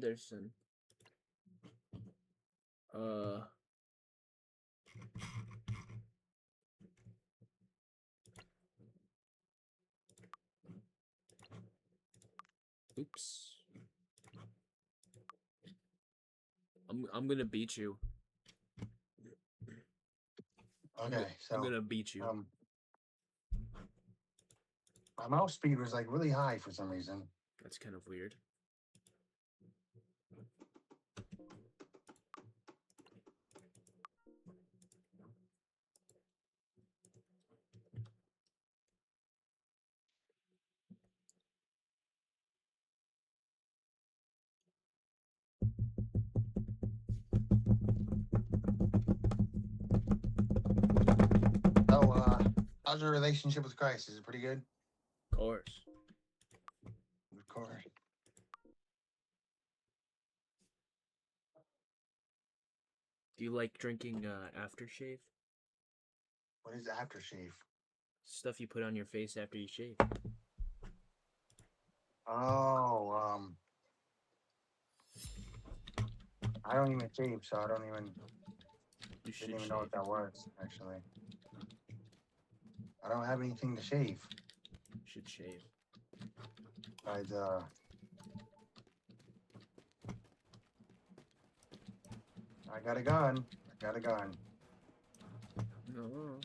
Anderson. Oops. I'm gonna beat you. Okay, so I'm gonna beat you. My mouse speed was like really high for some reason. That's kind of weird. So, how's your relationship with Christ? Is it pretty good? Of course. Of course. Do you like drinking aftershave? What is aftershave? Stuff you put on your face after you shave. Oh, I don't even shave, so I don't even You should didn't even shave. know what that was. Actually, I don't have anything to shave. You should shave. Besides, I got a gun. I got a gun. No.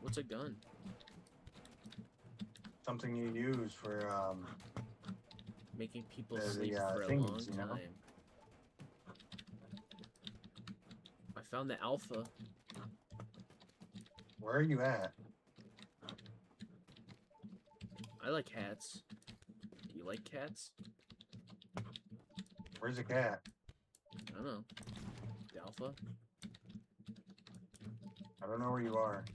What's a gun? Something you use for Making people the sleep for a things, long you know? time. I found the alpha. Where are you at? I like cats. Do you like cats? Where's the cat? I don't know. The alpha? I don't know where you are.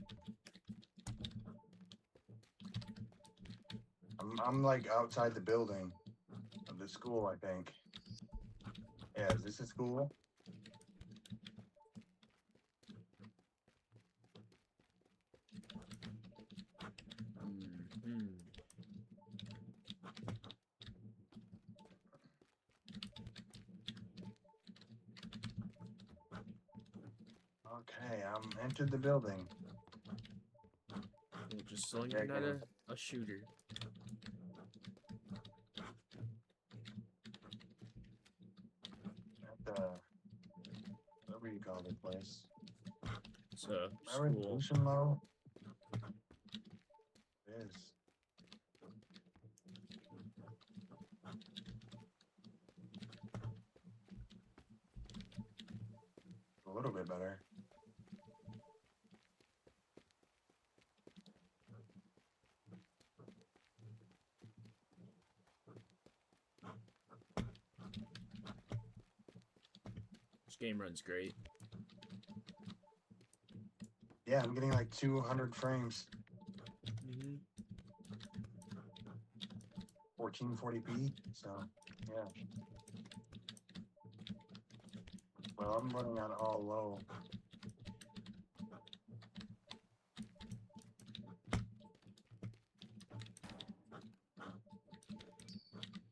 I'm like outside the building of the school, I think. Yeah, is this a school? Mm-hmm. Okay, I'm entered the building. Well, just so you're not a shooter. At the, whatever you call this place. It's a My school. resolution low? It is. A little bit better. This game runs great. Yeah, I'm getting like 200 frames. 1440p, so yeah. Well, I'm running on all low.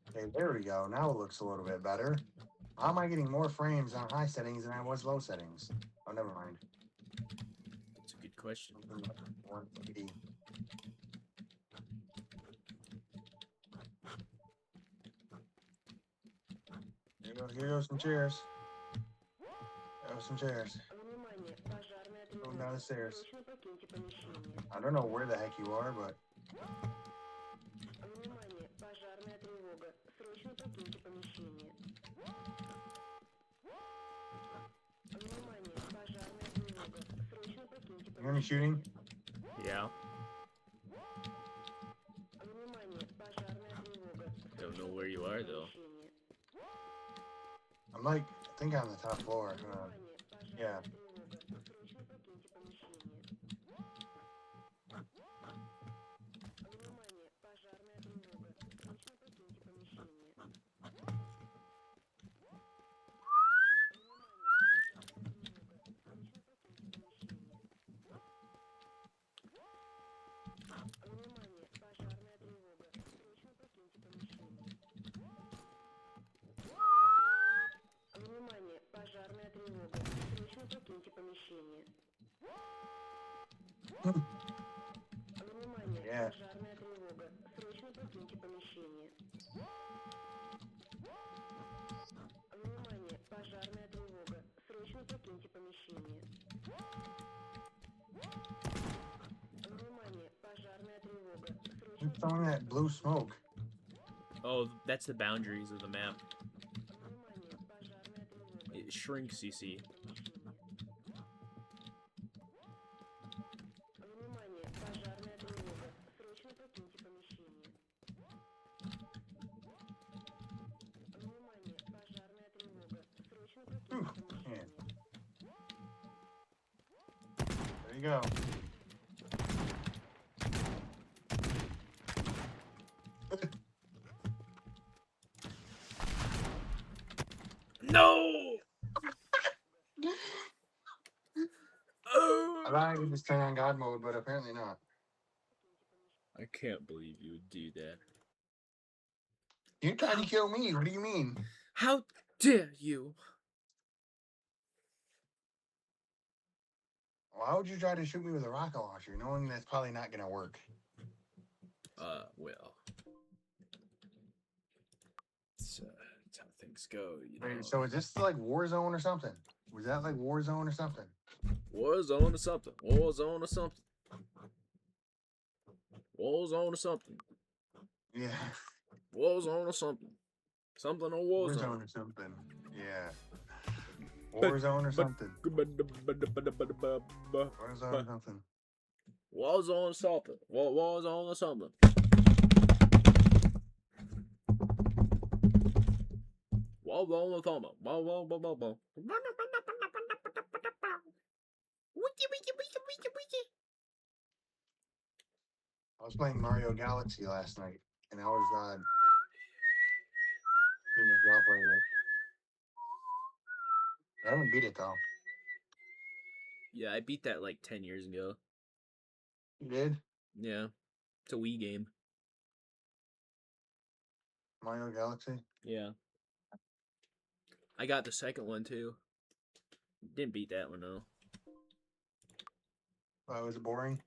Okay, there we go. Now it looks a little bit better. How am I getting more frames on high settings than I was low settings? Oh, never mind. That's a good question. 180. Here goes some chairs. There goes some chairs. Going down the stairs. I don't know where the heck you are, but... You hear me shooting? Yeah. Don't know where you are, though. I'm like, I think on the top floor. Yeah. Yeah. Who's throwing that blue smoke? Oh, that's the boundaries of the map. It shrinks, you see. Ooh, man. There you go. No! I thought I could just turn on God mode, but apparently not. I can't believe you would do that. You tried to kill me. What do you mean? How dare you? Why would you try to shoot me with a rocket launcher, knowing that's probably not gonna work? Well. It's how things go, you know. Wait, so is this like Warzone or something? Was that like Warzone or something? Warzone or something. Warzone or something. Warzone or something. Yeah. Warzone or something. Something on Warzone. Warzone or something. Yeah. Warzone or something. Warzone or something. Warzone or something. Warzone or something. Warzone or something. I was playing Mario Galaxy last night, and I was seeing if y'all played it. I haven't beat it though. Yeah, I beat that like 10 years ago. You did? Yeah. It's a Wii game. Mario Galaxy? Yeah. I got the second one too. Didn't beat that one though. Was it boring?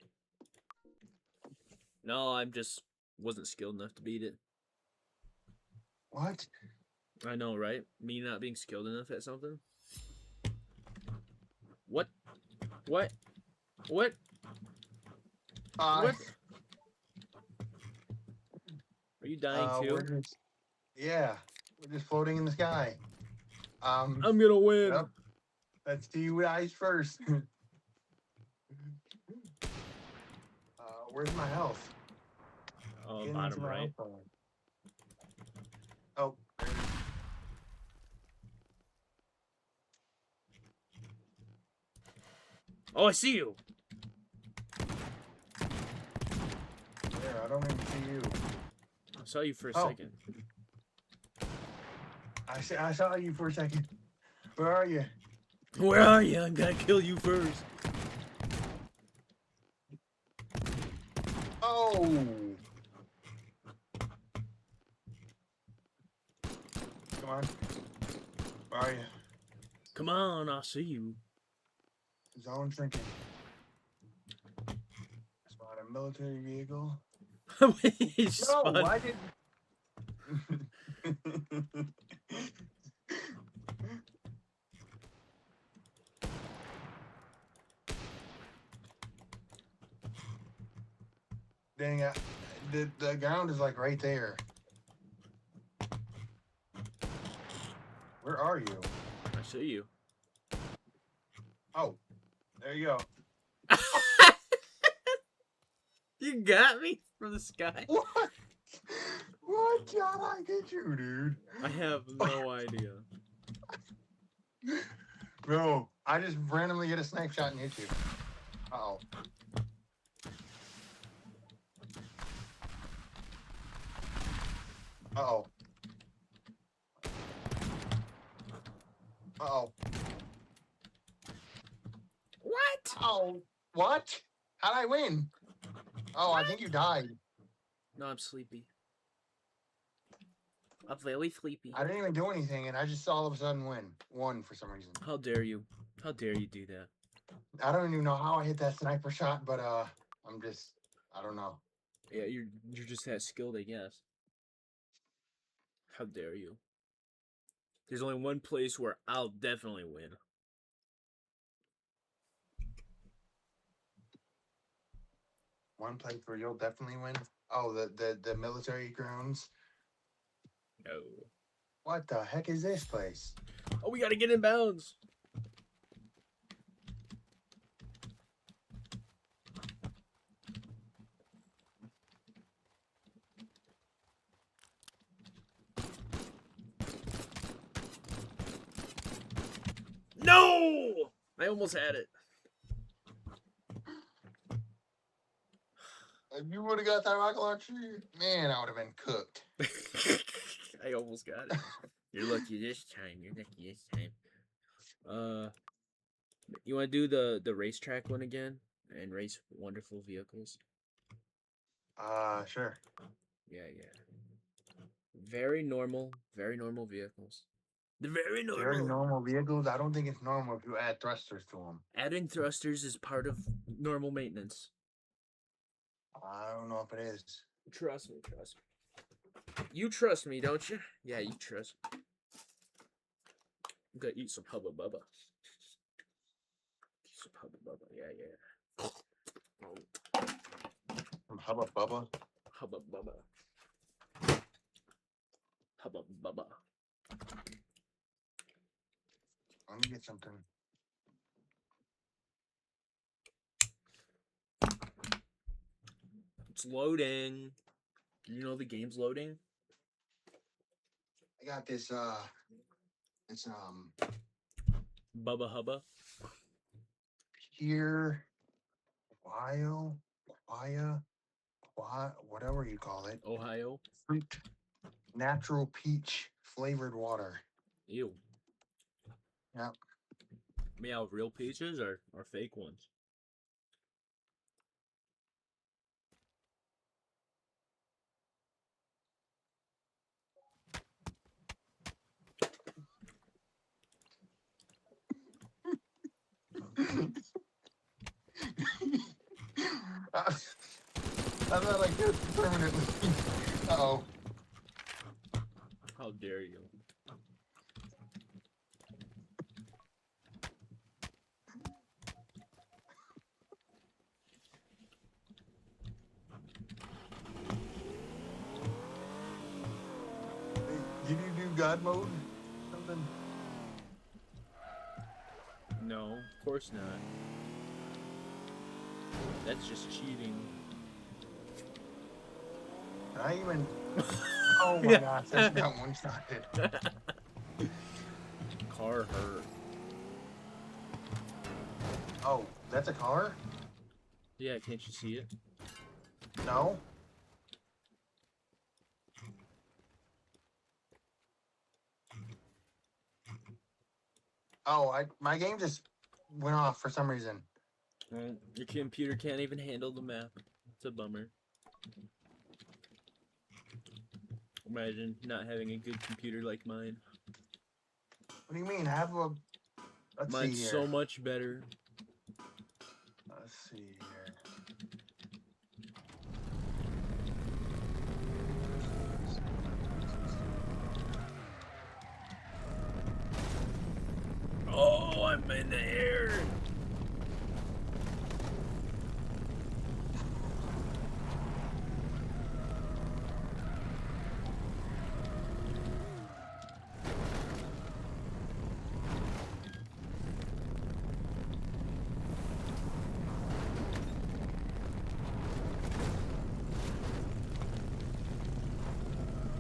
No, I'm just wasn't skilled enough to beat it. What? I know, right? Me not being skilled enough at something. What? What? What? What? Are you dying too? Yeah, we're just floating in the sky. I'm gonna win. Yep. Let's see who dies first. Where's my health? Oh, Get bottom into my right. health bar. Oh. Oh, I see you. There, I don't even see you. I saw you for a Oh. second. I saw you for a second. Where are you? Where are you? I'm gonna kill you first. Oh! Come on. Where are you? Come on, I see you. Zone shrinking. Spot a military vehicle. Wait, No, why did... Dang it. The ground is like right there. Where are you? I see you. Oh, there you go. You got me from the sky. What? What did I get you, dude? I have no idea. Bro, I just randomly get a snipe shot and hit you. Uh-oh. Uh-oh. Uh-oh. What? Oh, what? How'd I win? Oh, I think you died. No, I'm sleepy. I'm very sleepy. I didn't even do anything, and I just all of a sudden won for some reason. How dare you? How dare you do that? I don't even know how I hit that sniper shot, but I'm just, I don't know. Yeah, you're just that skilled, I guess. How dare you? There's only one place where I'll definitely win. One place where you'll definitely win. Oh, the military grounds. No. What the heck is this place? Oh, we gotta get in bounds. No! I almost had it. If you would have got that rocket launcher, man, I would have been cooked. I almost got it. You're lucky this time. You're lucky this time. You want to do the racetrack one again and race wonderful vehicles? Sure. Yeah. Very normal vehicles. They're very normal. Very normal vehicles. I don't think it's normal if you add thrusters to them. Adding thrusters is part of normal maintenance. I don't know if it is. Trust me. You trust me, don't you? Yeah, you trust me. I'm gonna eat some Hubba Bubba. Some Hubba Bubba. Yeah. From Hubba Bubba. Hubba Bubba. Hubba Bubba. Let me get something. It's loading. You know the game's loading? I got this, it's, Bubba Hubba. here, whatever you call it. Ohio. Fruit, natural peach flavored water. Ew. Yep. Meow, real peaches or fake ones? I thought I could permanently. Uh-oh. How dare you? Did you do God mode? Something? No, of course not. That's just cheating. I even. Oh my gosh, that's got one shotted. Car hurt. Oh, that's a car? Yeah, can't you see it? No. Oh, my game just went off for some reason. Well, your computer can't even handle the map. It's a bummer. Imagine not having a good computer like mine. What do you mean? Have a. Let's Mine's see here. so much better. Let's see here. Oh, I'm in the air.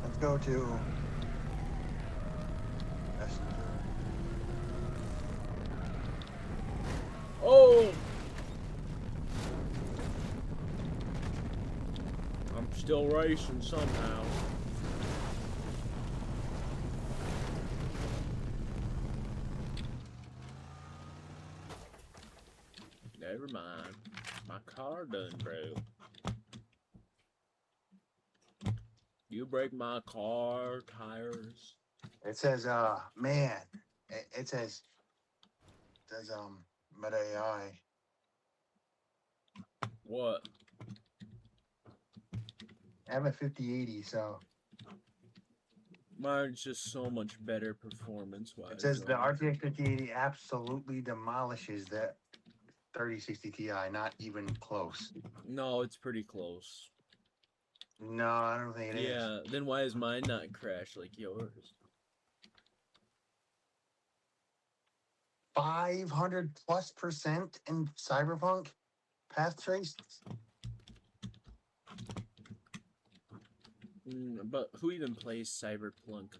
Let's go to. Oh! I'm still racing somehow. Never mind. My car done broke. You break my car tires. It says, man. It says, Meta AI. What? I have a 5080, so Mine's just so much better performance-wise. it says the RTX 5080 absolutely demolishes the 3060 Ti. Not even close. No, it's pretty close. No, I don't think it is. Yeah, then why is mine not crash like yours? 500+% in Cyberpunk path trace. But who even plays Cyberpunk?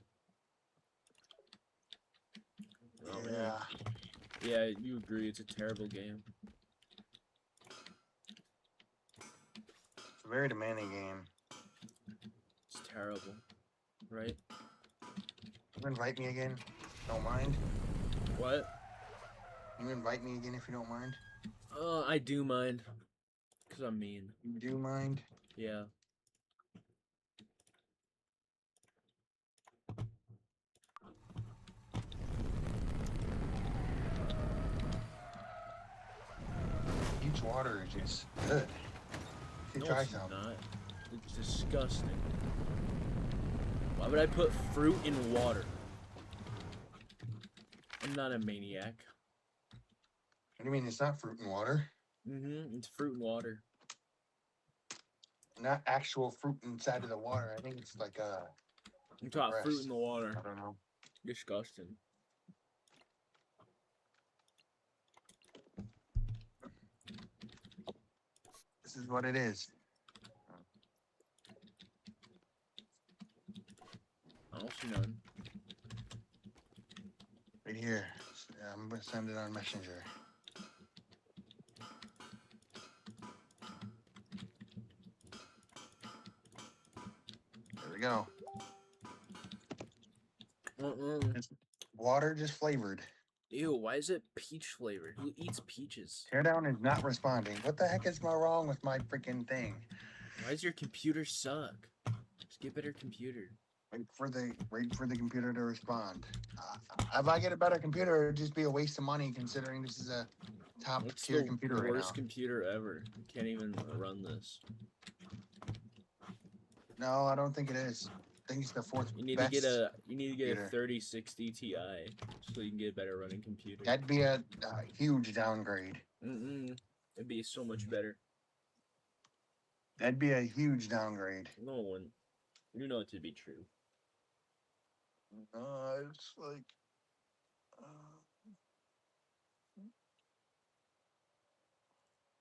Oh, really? Yeah. Yeah, you agree it's a terrible game. It's a very demanding game. It's terrible, right? You invite me again? Don't mind. What? You invite me again if you don't mind. I do mind, cause I'm mean. You do mind? Yeah. Peach water is just good. You No, try it's some. not. It's disgusting. Why would I put fruit in water? I'm not a maniac. What do you mean it's not fruit and water? It's fruit and water. Not actual fruit inside of the water. I think it's like I'm talking fruit rest. in the water. I don't know. Disgusting. This is what it is. I don't see none. Right here. I'm gonna send it on Messenger. There we go. It's water just flavored. Ew, why is it peach flavored? Who eats peaches? Teardown is not responding. What the heck is wrong with my freaking thing? Why does your computer suck? Just get a better computer. Wait for the computer to respond. If I get a better computer, it'd just be a waste of money considering this is a top It's tier the computer right now. worst computer ever. You can't even run this. No, I don't think it is. I think it's the fourth You need best. to get a computer. 3060 Ti so you can get a better running computer. That'd be a huge downgrade. It'd be so much better. That'd be a huge downgrade. No one. You know it to be true. It's like.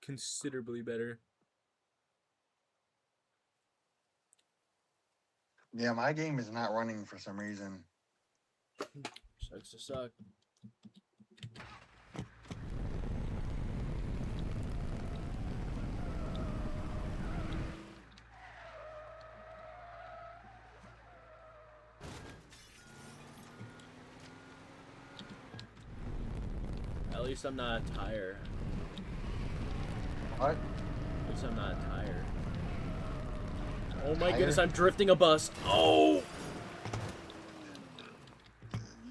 Considerably better. Yeah, my game is not running for some reason. Sucks to suck. At least I'm not a tire. What? At least I'm not a tire. Oh my Tire? goodness, I'm drifting a bus. Oh!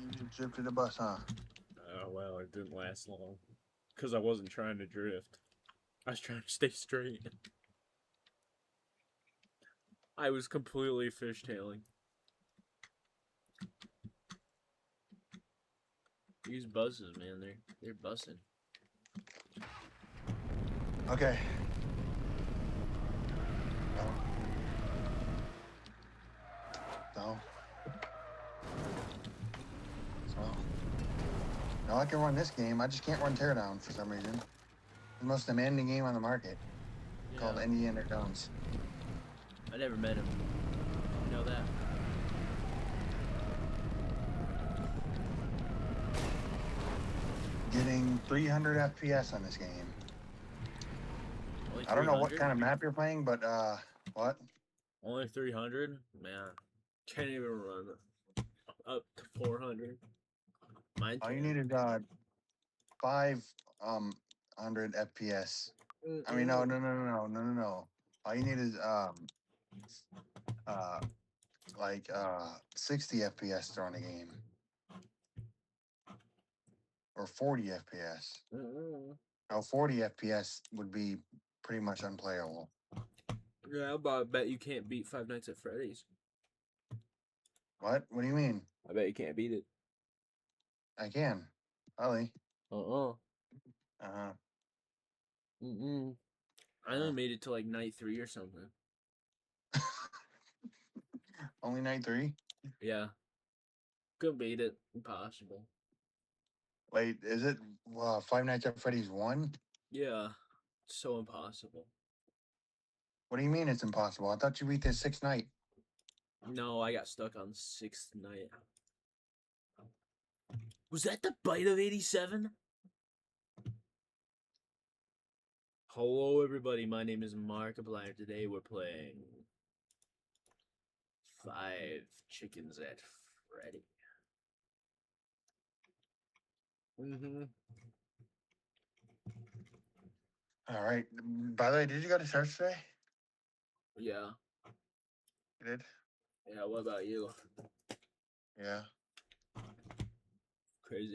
You drifted a bus, huh? Oh, well, it didn't last long. Because I wasn't trying to drift. I was trying to stay straight. I was completely fishtailing. These buses, man, they're bussing. Okay. So. Now I can run this game. I just can't run Teardown for some reason. The most demanding game on the market. Yeah. Called Indiana Jones. I never met him. You know that? Getting 300 FPS on this game. Only I don't know what 300? kind of map you're playing, but what? Only 300? Man, can't even run up to 400. Mine All you can. need is 500 FPS. I mean, no. All you need is like 60 FPS to run a game. or 40 FPS. Mm-mm. Now 40 FPS would be pretty much unplayable. Yeah, but I bet you can't beat Five Nights at Freddy's. What? What do you mean? I bet you can't beat it. I can. Probably. Uh-uh. Uh-huh. Mm-mm. I only made it to like night 3 or something. Only night 3? Yeah. Couldn't beat it. Impossible. Wait, is it Five Nights at Freddy's 1? Yeah. So impossible. What do you mean it's impossible? I thought you beat the 6th night. No, I got stuck on 6th night. Was that the bite of 87? Hello, everybody. My name is Markiplier. Today we're playing 5 Chickens at Freddy. Mm-hmm. All right. By the way, did you go to church today? Yeah. You did? Yeah, what about you? Yeah.